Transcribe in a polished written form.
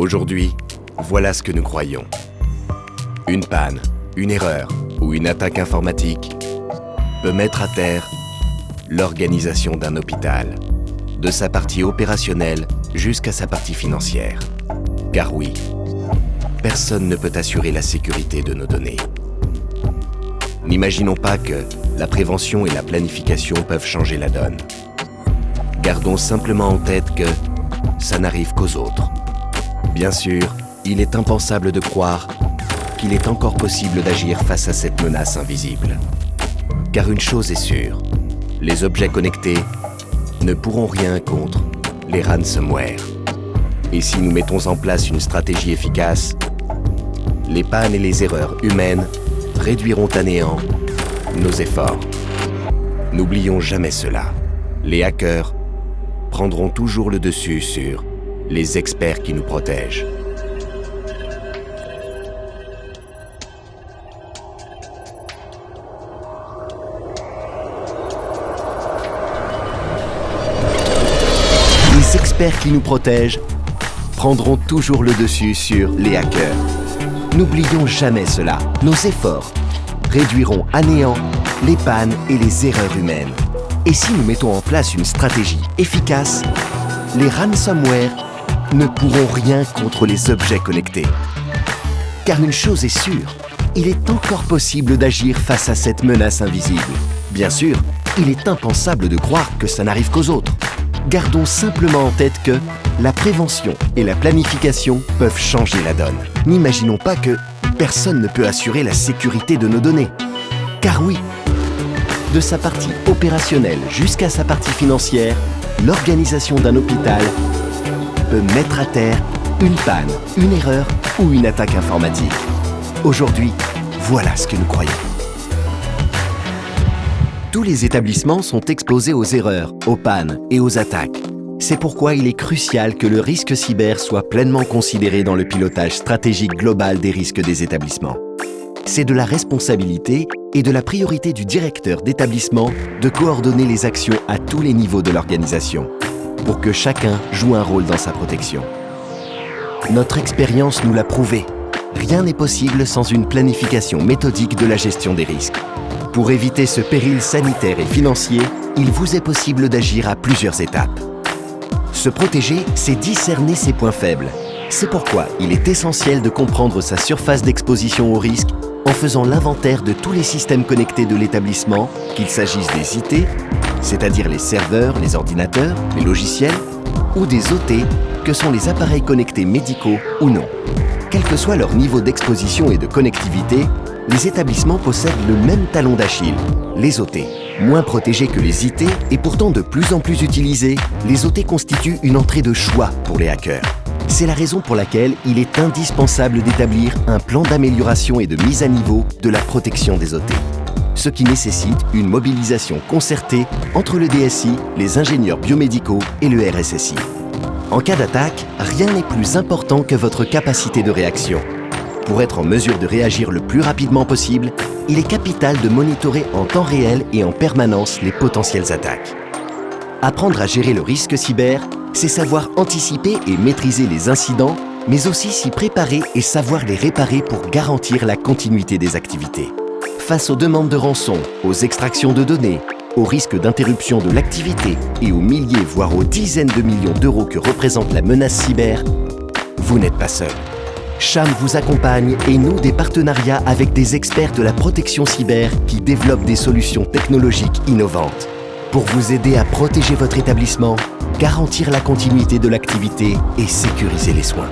Aujourd'hui, voilà ce que nous croyons. Une panne, une erreur ou une attaque informatique peut mettre à terre l'organisation d'un hôpital, de sa partie opérationnelle jusqu'à sa partie financière. Car oui, personne ne peut assurer la sécurité de nos données. N'imaginons pas que la prévention et la planification peuvent changer la donne. Gardons simplement en tête que ça n'arrive qu'aux autres. Bien sûr, il est impensable de croire qu'il est encore possible d'agir face à cette menace invisible. Car une chose est sûre, les objets connectés ne pourront rien contre les ransomware. Et si nous mettons en place une stratégie efficace, les pannes et les erreurs humaines réduiront à néant nos efforts. N'oublions jamais cela. Les hackers prendront toujours le dessus sur les experts qui nous protègent. Les experts qui nous protègent prendront toujours le dessus sur les hackers. N'oublions jamais cela. Nos efforts réduiront à néant les pannes et les erreurs humaines. Et si nous mettons en place une stratégie efficace, les ransomware ne pourront rien contre les objets connectés. Car une chose est sûre, il est encore possible d'agir face à cette menace invisible. Bien sûr, il est impensable de croire que ça n'arrive qu'aux autres. Gardons simplement en tête que la prévention et la planification peuvent changer la donne. N'imaginons pas que personne ne peut assurer la sécurité de nos données. Car oui, de sa partie opérationnelle jusqu'à sa partie financière, l'organisation d'un hôpital peut mettre à terre une panne, une erreur ou une attaque informatique. Aujourd'hui, voilà ce que nous croyons. Tous les établissements sont exposés aux erreurs, aux pannes et aux attaques. C'est pourquoi il est crucial que le risque cyber soit pleinement considéré dans le pilotage stratégique global des risques des établissements. C'est de la responsabilité et de la priorité du directeur d'établissement de coordonner les actions à tous les niveaux de l'organisation, pour que chacun joue un rôle dans sa protection. Notre expérience nous l'a prouvé. Rien n'est possible sans une planification méthodique de la gestion des risques. Pour éviter ce péril sanitaire et financier, il vous est possible d'agir à plusieurs étapes. Se protéger, c'est discerner ses points faibles. C'est pourquoi il est essentiel de comprendre sa surface d'exposition au risque en faisant l'inventaire de tous les systèmes connectés de l'établissement, qu'il s'agisse des IT, c'est-à-dire les serveurs, les ordinateurs, les logiciels, ou des OT, que sont les appareils connectés médicaux ou non. Quel que soit leur niveau d'exposition et de connectivité, les établissements possèdent le même talon d'Achille, les OT. Moins protégés que les IT et pourtant de plus en plus utilisés, les OT constituent une entrée de choix pour les hackers. C'est la raison pour laquelle il est indispensable d'établir un plan d'amélioration et de mise à niveau de la protection des OT. Ce qui nécessite une mobilisation concertée entre le DSI, les ingénieurs biomédicaux et le RSSI. En cas d'attaque, rien n'est plus important que votre capacité de réaction. Pour être en mesure de réagir le plus rapidement possible, il est capital de monitorer en temps réel et en permanence les potentielles attaques. Apprendre à gérer le risque cyber, c'est savoir anticiper et maîtriser les incidents, mais aussi s'y préparer et savoir les réparer pour garantir la continuité des activités. Face aux demandes de rançon, aux extractions de données, aux risques d'interruption de l'activité et aux milliers voire aux dizaines de millions d'euros que représente la menace cyber, vous n'êtes pas seul. Cham vous accompagne et noue des partenariats avec des experts de la protection cyber qui développent des solutions technologiques innovantes pour vous aider à protéger votre établissement, garantir la continuité de l'activité et sécuriser les soins.